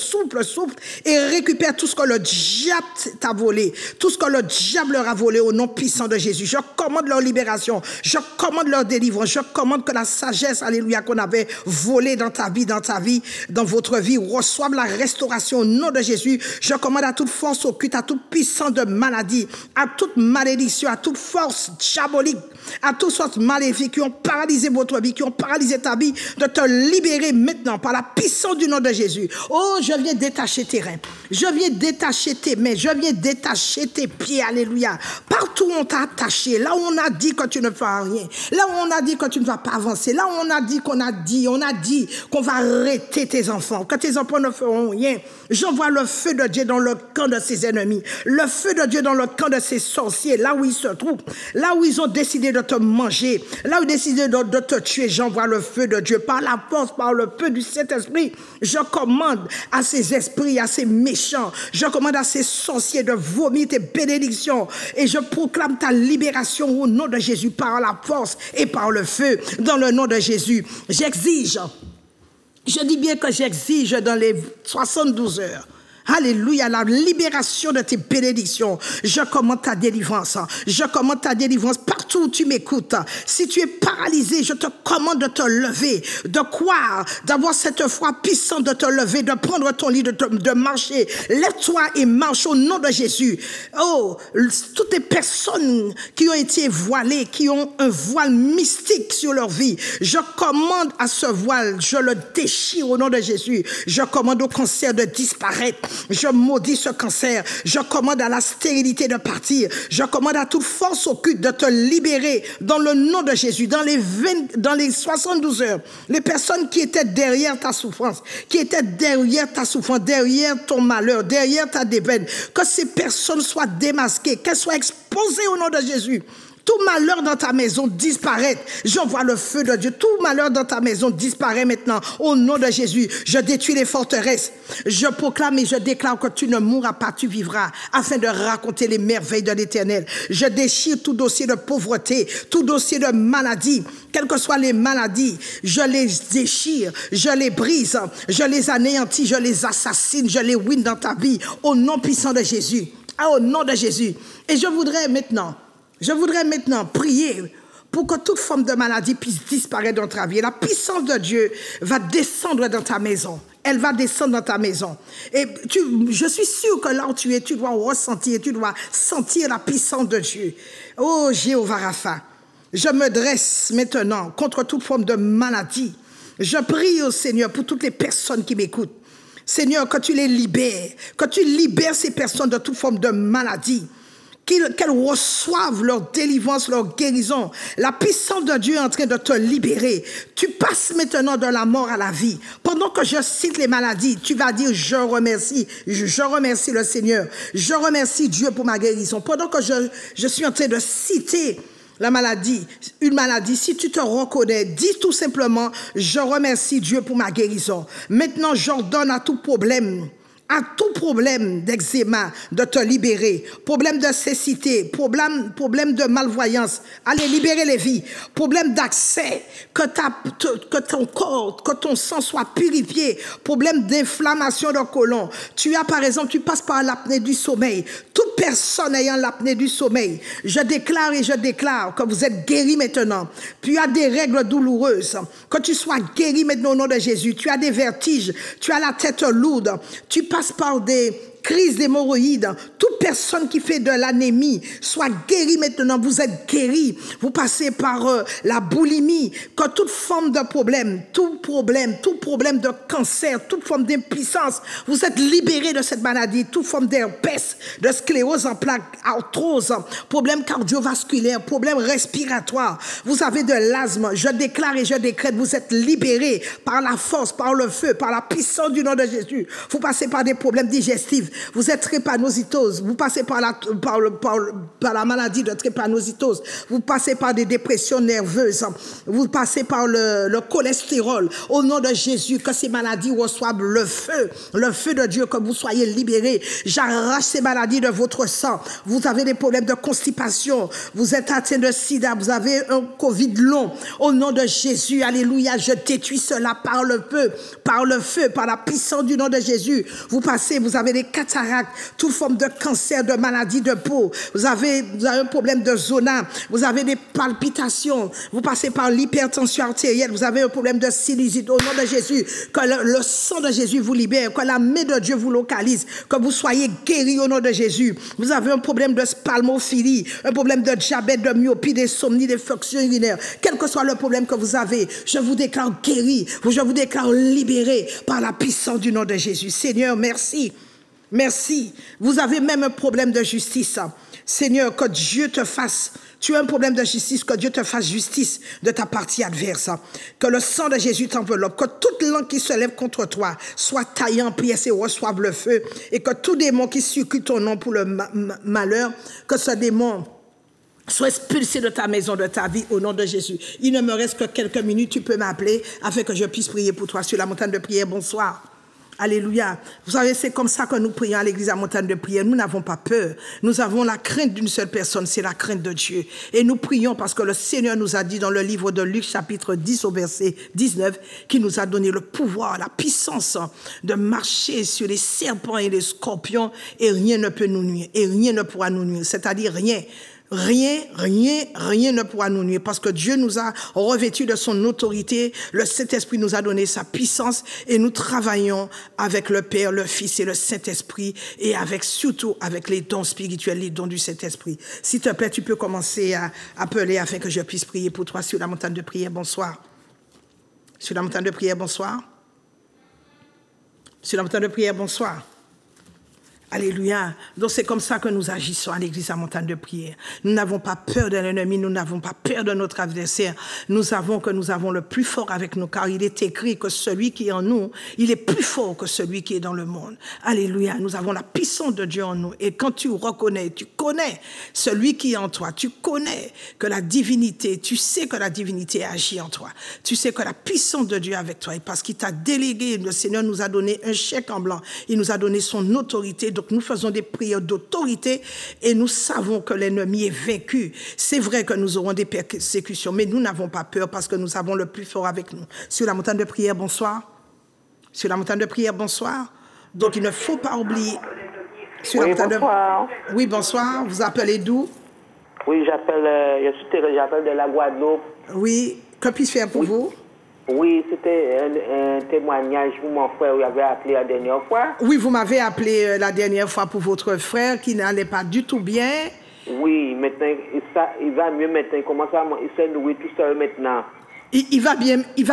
et récupère tout ce que le diable t'a volé, tout ce que le diable leur a volé au nom puissant de Jésus. Je commande leur libération, je commande leur délivrance, je commande que la sagesse, alléluia, qu'on avait volée dans ta vie, dans votre vie, reçoive la restauration au nom de Jésus. Je commande à toute force occulte, à toute puissance de maladie, à toute malédiction, à toute force diabolique, à toutes sortes maléfiques qui ont paralysé votre vie, qui ont paralysé ta vie, de te libérer maintenant par la puissance du nom de Jésus. Oh, je viens détacher tes reins, je viens détacher tes mains, je viens détacher tes pieds, alléluia. Partout où on t'a attaché, là où on a dit que tu ne feras rien, là où on a dit que tu ne vas pas avancer, là où on a dit qu'on va arrêter tes enfants, que tes enfants ne feront rien. J'envoie le feu de Dieu dans le camp de ses ennemis, le feu de Dieu dans le camp de ses sorciers, là où ils se trouvent, là où ils ont décidé de te manger, là où ils ont décidé de te tuer. J'envoie le feu de Dieu par la force, par le feu du Saint-Esprit. Je commande à ces esprits, à ces méchants, je commande à ces sorciers de vomir tes bénédictions et je proclame ta libération au nom de Jésus par la force et par le feu dans le nom de Jésus. J'exige, je dis bien que j'exige dans les 72 heures, alléluia, la libération de tes bénédictions. Je commande ta délivrance. Je commande ta délivrance partout où tu m'écoutes. Si tu es paralysé, je te commande de te lever, de croire, d'avoir cette foi puissante de te lever, de prendre ton lit, de marcher. Lève-toi et marche au nom de Jésus. Oh, toutes les personnes qui ont été voilées, qui ont un voile mystique sur leur vie, je commande à ce voile, je le déchire au nom de Jésus. Je commande au cancer de disparaître. Je maudis ce cancer. Je commande à la stérilité de partir. Je commande à toute force occulte de te libérer dans le nom de Jésus. Dans les 72 heures, les personnes qui étaient derrière ta souffrance, derrière ton malheur, derrière ta déveine, que ces personnes soient démasquées, qu'elles soient exposées au nom de Jésus. Tout malheur dans ta maison disparaît. J'envoie le feu de Dieu. Tout malheur dans ta maison disparaît maintenant. Au nom de Jésus, je détruis les forteresses. Je proclame et je déclare que tu ne mourras pas, tu vivras, afin de raconter les merveilles de l'Éternel. Je déchire tout dossier de pauvreté, tout dossier de maladie. Quelles que soient les maladies, je les déchire, je les brise, je les anéantis, je les assassine, je les ruine dans ta vie. Au nom puissant de Jésus. Au nom de Jésus. Et je voudrais maintenant prier pour que toute forme de maladie puisse disparaître dans ta vie. La puissance de Dieu va descendre dans ta maison. Elle va descendre dans ta maison. Et je suis sûre que là où tu es, tu dois ressentir, tu dois sentir la puissance de Dieu. Oh Jéhovah Rapha, je me dresse maintenant contre toute forme de maladie. Je prie au Seigneur pour toutes les personnes qui m'écoutent. Seigneur, que tu les libères, que tu libères ces personnes de toute forme de maladie. Qu'elles reçoivent leur délivrance, leur guérison. La puissance de Dieu est en train de te libérer. Tu passes maintenant de la mort à la vie. Pendant que je cite les maladies, tu vas dire je remercie le Seigneur. Je remercie Dieu pour ma guérison. Pendant que je suis en train de citer la maladie, une maladie, si tu te reconnais, dis tout simplement je remercie Dieu pour ma guérison. Maintenant, j'ordonne à tout problème d'eczéma, de te libérer, problème de cécité, problème de malvoyance, allez libérer les vies, problème d'accès, que ton corps, que ton sang soit purifié, problème d'inflammation de côlon. Tu as par exemple, tu passes par l'apnée du sommeil. Toute personne ayant l'apnée du sommeil, je déclare que vous êtes guéris maintenant. Tu as des règles douloureuses, que tu sois guéri maintenant au nom de Jésus. Tu as des vertiges, tu as la tête lourde, tu passes par des crise d'hémorroïdes, toute personne qui fait de l'anémie, soit guérie maintenant, vous êtes guéri. Vous passez par la boulimie, que toute forme de problème, tout problème de cancer, toute forme d'impuissance, vous êtes libéré de cette maladie, toute forme d'herpès, de sclérose en plaques, arthrose, problème cardiovasculaire, problème respiratoire, vous avez de l'asthme, je déclare et je décrète, vous êtes libéré par la force, par le feu, par la puissance du nom de Jésus. Vous passez par des problèmes digestifs, vous êtes drépanocytose, vous passez par la maladie de drépanocytose, vous passez par des dépressions nerveuses, vous passez par le cholestérol. Au nom de Jésus, que ces maladies reçoivent le feu de Dieu, que vous soyez libérés. J'arrache ces maladies de votre sang. Vous avez des problèmes de constipation, vous êtes atteint de sida, vous avez un Covid long. Au nom de Jésus, alléluia, je détruis cela par le feu, par la puissance du nom de Jésus. Vous avez des cataractes, toute forme de cancer, de maladie de peau. Vous avez un problème de zona, vous avez des palpitations, vous passez par l'hypertension artérielle, vous avez un problème de sinusite. Au nom de Jésus, que le sang de Jésus vous libère, que la main de Dieu vous localise, que vous soyez guéris au nom de Jésus. Vous avez un problème de spalmophilie, un problème de diabète, de myopie, d'insomnie, des fonctions urinaires. Quel que soit le problème que vous avez, je vous déclare guéri, je vous déclare libéré par la puissance du nom de Jésus. Seigneur, merci. Merci. Vous avez même un problème de justice. Seigneur, que Dieu te fasse. Tu as un problème de justice, que Dieu te fasse justice de ta partie adverse. Que le sang de Jésus t'enveloppe. Que toute langue qui se lève contre toi soit taillée en pièces et reçoive le feu. Et que tout démon qui supplie ton nom pour le malheur, que ce démon soit expulsé de ta maison, de ta vie, au nom de Jésus. Il ne me reste que quelques minutes. Tu peux m'appeler afin que je puisse prier pour toi sur la montagne de prière. Bonsoir. Alléluia. Vous savez, c'est comme ça que nous prions à l'église à montagne de prière. Nous n'avons pas peur. Nous avons la crainte d'une seule personne, c'est la crainte de Dieu. Et nous prions parce que le Seigneur nous a dit dans le livre de Luc, chapitre 10 au verset 19, qu'il nous a donné le pouvoir, la puissance de marcher sur les serpents et les scorpions et rien ne peut nous nuire. Et rien ne pourra nous nuire. C'est-à-dire rien. Rien ne pourra nous nuire parce que Dieu nous a revêtus de son autorité, le Saint-Esprit nous a donné sa puissance et nous travaillons avec le Père, le Fils et le Saint-Esprit et surtout avec les dons spirituels, les dons du Saint-Esprit. S'il te plaît, tu peux commencer à appeler afin que je puisse prier pour toi sur la montagne de prière. Bonsoir. Sur la montagne de prière, bonsoir. Sur la montagne de prière, bonsoir. Alléluia. Donc c'est comme ça que nous agissons à l'église à montagne de prière. Nous n'avons pas peur de l'ennemi, nous n'avons pas peur de notre adversaire. Nous avons le plus fort avec nous, car il est écrit que celui qui est en nous, il est plus fort que celui qui est dans le monde. Alléluia. Nous avons la puissance de Dieu en nous. Et quand tu reconnais, tu connais celui qui est en toi, tu connais que la divinité, tu sais que la divinité agit en toi. Tu sais que la puissance de Dieu est avec toi. Et parce qu'il t'a délégué, le Seigneur nous a donné un chèque en blanc. Il nous a donné son autorité. Donc nous faisons des prières d'autorité et nous savons que l'ennemi est vaincu. C'est vrai que nous aurons des persécutions, mais nous n'avons pas peur parce que nous avons le plus fort avec nous. Sur la montagne de prière, bonsoir. Sur la montagne de prière, bonsoir. Donc il ne faut pas oublier. Sur oui, la montagne bonsoir. Oui, bonsoir. Vous appelez d'où? Oui, j'appelle de la Guadeloupe. Oui, que puis-je faire pour vous? Oui, c'était un témoignage pour mon frère, il avait appelé la dernière fois. Oui, vous m'avez appelé la dernière fois pour votre frère qui n'allait pas du tout bien. Oui, maintenant, il va mieux maintenant. Il commence il se nourrit tout seul maintenant. Il va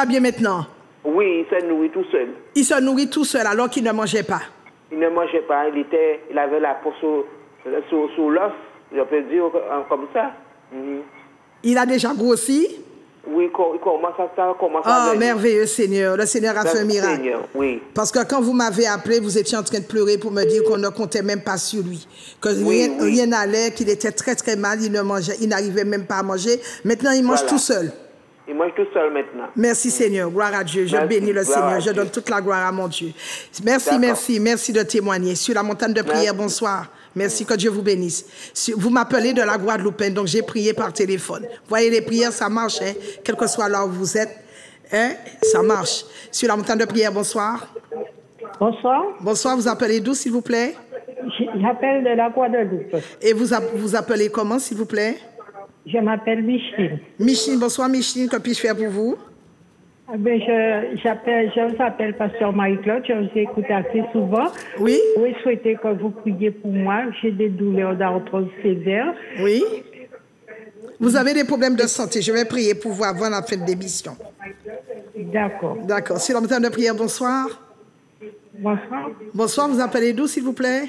bien maintenant? Oui, il se nourrit tout seul. Il se nourrit tout seul alors qu'il ne mangeait pas? Il ne mangeait pas, il avait la peau sur l'os, je peux dire comme ça. Il a déjà grossi? Oui, il commence à merveilleux Seigneur. Le Seigneur a fait un miracle. Seigneur, oui. Parce que quand vous m'avez appelé, vous étiez en train de pleurer pour me dire qu'on ne comptait même pas sur lui. Que rien n'allait, qu'il était très très mal, il n'arrivait même pas à manger. Maintenant, il mange tout seul. Il mange tout seul maintenant. Merci Seigneur, gloire à Dieu. Je bénis le Seigneur, je donne toute la gloire à mon Dieu. Merci de témoigner. Sur la montagne de prière, bonsoir. Merci, que Dieu vous bénisse. Vous m'appelez de la Guadeloupe, donc j'ai prié par téléphone. Voyez, les prières, ça marche, hein? Quel que soit là où vous êtes, hein? Ça marche. Sur la montagne de prière, bonsoir. Bonsoir. Bonsoir, vous appelez d'où, s'il vous plaît? J'appelle de la Guadeloupe. Et vous appelez comment, s'il vous plaît? Je m'appelle Micheline. Micheline, bonsoir Micheline, que puis-je faire pour vous? Ben, je vous appelle Pasteur Marie-Claude, je vous écoute assez souvent. Oui. Oui, souhaitez que vous priez pour moi. J'ai des douleurs d'arthrose sévère. Oui. Vous avez des problèmes de santé. Je vais prier pour vous avant la fin de l'émission. D'accord. D'accord. C'est l'entame de prière. Bonsoir. Bonsoir. Bonsoir. Vous appelez d'où, s'il vous plaît?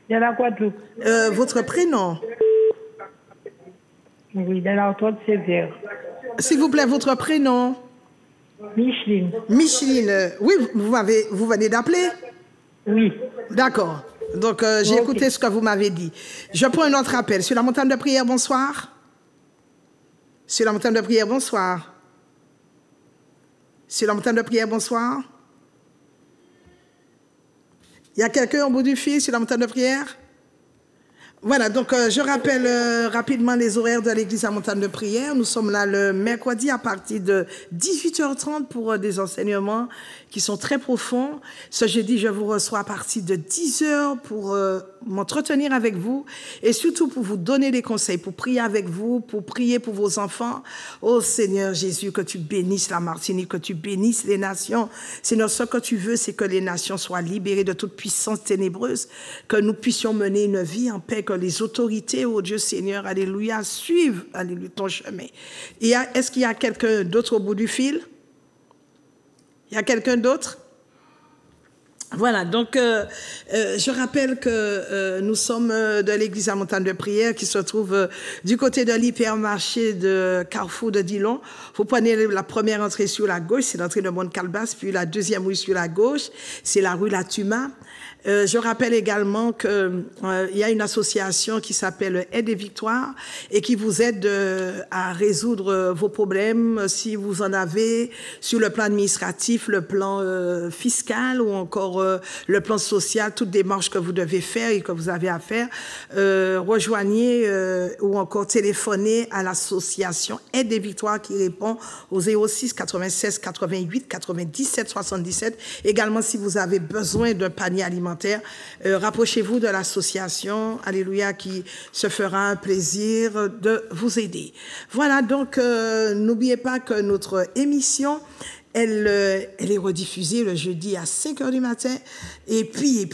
De la Guadeloupe. Votre prénom? Oui, de l'arthrose sévère. S'il vous plaît, votre prénom? Micheline. Micheline. Oui, vous venez d'appeler? Oui. D'accord. Donc, j'ai écouté ce que vous m'avez dit. Je prends un autre appel. Sur la montagne de prière, bonsoir. Sur la montagne de prière, bonsoir. Sur la montagne de prière, bonsoir. Il y a quelqu'un au bout du fil sur la montagne de prière? Voilà, donc je rappelle rapidement les horaires de l'église à montagne de prière. Nous sommes là le mercredi à partir de 18h30 pour des enseignements qui sont très profonds. Ce jeudi, je vous reçois à partir de 10h pour m'entretenir avec vous et surtout pour vous donner des conseils, pour prier avec vous, pour prier pour vos enfants. Oh Seigneur Jésus, que tu bénisses la Martinique, que tu bénisses les nations. Seigneur, ce que tu veux, c'est que les nations soient libérées de toute puissance ténébreuse, que nous puissions mener une vie en paix, que les autorités, oh Dieu Seigneur, alléluia, suivent alléluia, ton chemin. Est-ce qu'il y a quelqu'un d'autre au bout du fil? Il y a quelqu'un d'autre? Voilà, donc je rappelle que nous sommes de l'église à montagne de prière qui se trouve du côté de l'hypermarché de Carrefour de Dillon. Vous prenez la première entrée sur la gauche, c'est l'entrée de Mont-Calebasse, puis la deuxième rue sur la gauche, c'est la rue La Tuma. Je rappelle également qu'il y a une association qui s'appelle Aide et Victoire et qui vous aide à résoudre vos problèmes si vous en avez sur le plan administratif, le plan fiscal ou encore le plan social, toute démarche que vous devez faire et que vous avez à faire. Rejoignez ou encore téléphonez à l'association Aide et Victoire qui répond au 06 96 88 97 77. Également, si vous avez besoin d'un panier alimentaire, rapprochez-vous de l'association, alléluia, qui se fera un plaisir de vous aider. Voilà, donc n'oubliez pas que notre émission, elle est rediffusée le jeudi à 5h du matin. Et puis,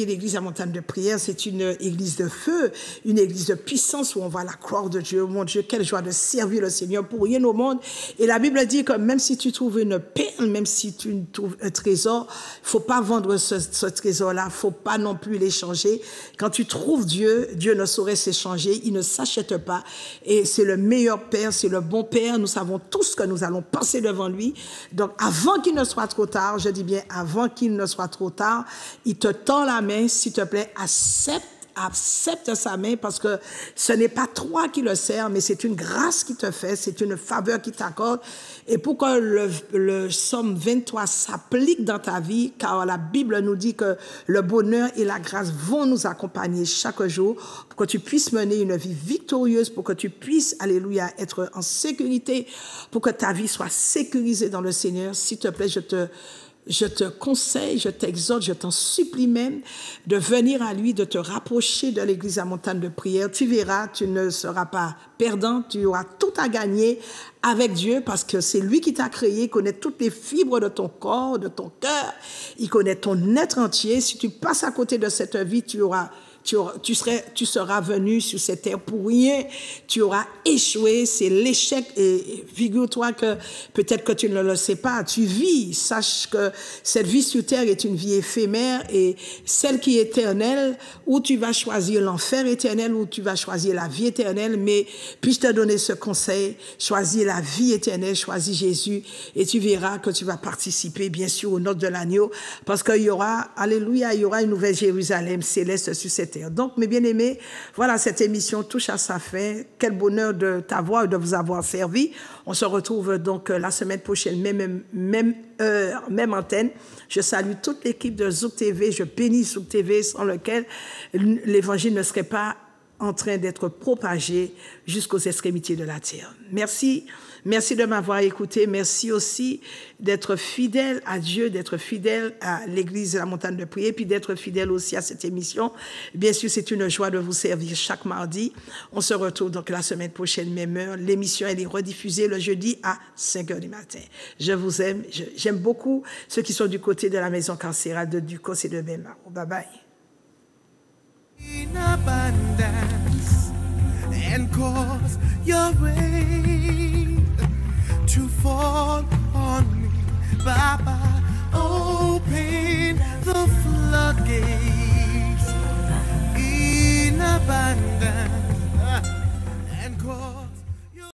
l'église à montagne de prière, c'est une église de feu, une église de puissance où on voit la gloire de Dieu. Mon Dieu, quelle joie de servir le Seigneur pour rien au monde. Et la Bible dit que même si tu trouves une perle, même si tu trouves un trésor, il faut pas vendre ce trésor-là, faut pas non plus l'échanger. Quand tu trouves Dieu, Dieu ne saurait s'échanger, il ne s'achète pas. Et c'est le meilleur Père, c'est le bon Père. Nous savons tous que nous allons passer devant lui. Donc, avant qu'il ne soit trop tard, je dis bien avant qu'il ne soit trop tard, il te tend la main, s'il te plaît, accepte sa main parce que ce n'est pas toi qui le sers, mais c'est une grâce qui te fait, c'est une faveur qui t'accorde. Et pour que le Psaume 23 s'applique dans ta vie, car la Bible nous dit que le bonheur et la grâce vont nous accompagner chaque jour pour que tu puisses mener une vie victorieuse, pour que tu puisses, alléluia, être en sécurité, pour que ta vie soit sécurisée dans le Seigneur. S'il te plaît, je te conseille, je t'exhorte, je t'en supplie même de venir à lui, de te rapprocher de l'église à montagne de prière. Tu verras, tu ne seras pas perdant, tu auras tout à gagner avec Dieu parce que c'est lui qui t'a créé, il connaît toutes les fibres de ton corps, de ton cœur, il connaît ton être entier. Si tu passes à côté de cette vie, tu seras venu sur cette terre pour rien, tu auras échoué, c'est l'échec. Et figure-toi que peut-être que tu ne le sais pas, tu vis, sache que cette vie sur terre est une vie éphémère et celle qui est éternelle, où tu vas choisir l'enfer éternel, où tu vas choisir la vie éternelle, mais puis-je te donner ce conseil, choisis la vie éternelle, choisis Jésus et tu verras que tu vas participer bien sûr aux noces de l'agneau parce qu'il y aura, alléluia, il y aura une nouvelle Jérusalem céleste sur cette terre. Donc, mes bien-aimés, voilà, cette émission touche à sa fin. Quel bonheur de t'avoir et de vous avoir servi. On se retrouve donc la semaine prochaine, même heure, même antenne. Je salue toute l'équipe de Zouk TV. Je bénis Zouk TV sans lequel l'évangile ne serait pas en train d'être propagé jusqu'aux extrémités de la terre. Merci. Merci de m'avoir écouté. Merci aussi d'être fidèle à Dieu, d'être fidèle à l'Église de la Montagne de Prière, puis d'être fidèle aussi à cette émission. Bien sûr, c'est une joie de vous servir chaque mardi. On se retrouve donc la semaine prochaine, même heure. L'émission, elle est rediffusée le jeudi à 5h du matin. Je vous aime. J'aime beaucoup ceux qui sont du côté de la maison carcérale de Ducos et de Bemao. Bye bye. In abundance and cause your rain to fall on me, Baba. Open the floodgates in abundance